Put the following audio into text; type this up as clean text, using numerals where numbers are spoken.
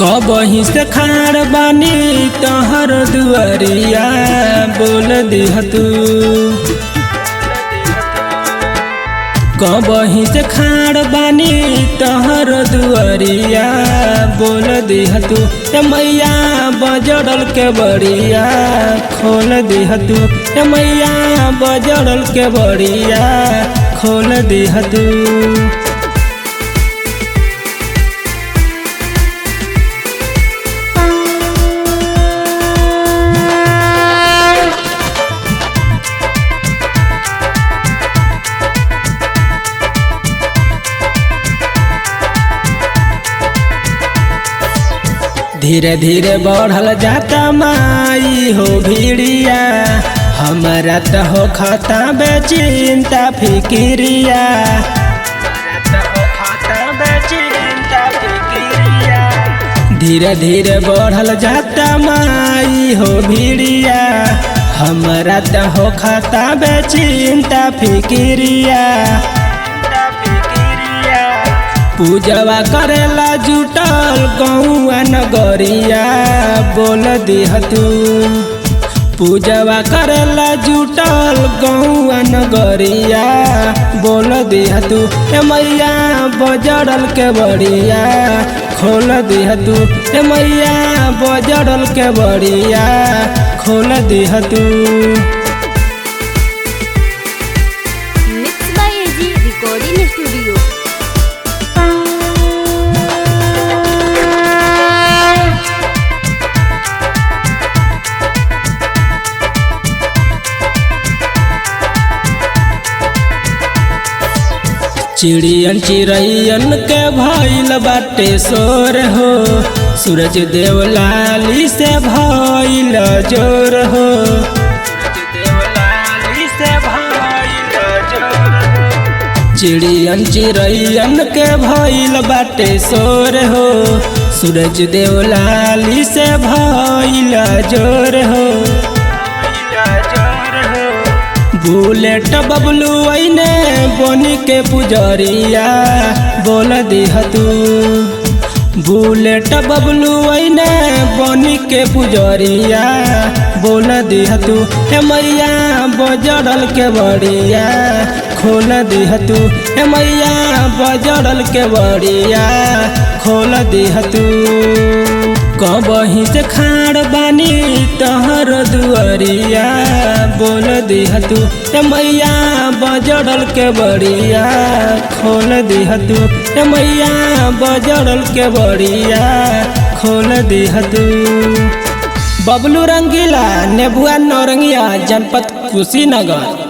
कबही से खाड़ बानी तहर दुआरिया बोल दिह तू। कबही से खाड़ बानी तहर दुआरिया बोल दिह तू। मैया बजड़ल के बड़िया खोल दिह तू। मैया बजड़ल के बड़िया खोल दिह तू। धीरे धीरे बढ़ल जाता माई हो भीड़िया, हमारा तो हो खाता बेचिंता फिक्रिया। धीरे धीरे बढ़ल जाता माई हो भीड़िया, हमारा तो हो खाता बेचिंता फिक्रिया। पूजवा करेला जुटल गौआ नगरिया बोल दिह तू। पूजवा करेला जुटल गौआ नगरिया बोल दिह तू। मैया बजड़ल के बड़िया खोल दिह तू। मैया बजड़ल के बड़िया खोल दिह तू। Mix by A G recording studio. चिड़ियन चिड़ैयन के भइल बाटे शोर हो, सूरज देव लाली से भइल जोर हो। चिड़ियन चिड़ैयन के भइल बाटे शोर हो, सूरज देव लाली से भइल जोर हो। बुलेट बबलू आईने बनी के पुजरिया बोल दिह तू। बुलेट बबलू आईने बनी के पुजरिया बोल दिह तू। मैया बजड़ल के बड़िया खोल दिह तू। मैया बजड़ल के बड़िया खोल दिह तू। कबही से खाड़ बानी तहर दुआरिया बोल दिह तू। मैया बजड़ल के बड़िया खोल दिह तू। मैया बजड़ल के बड़िया खोल दिह तू। बबलू रंगीला नेबुआ नौरंगिया जनपद कुशीनगर।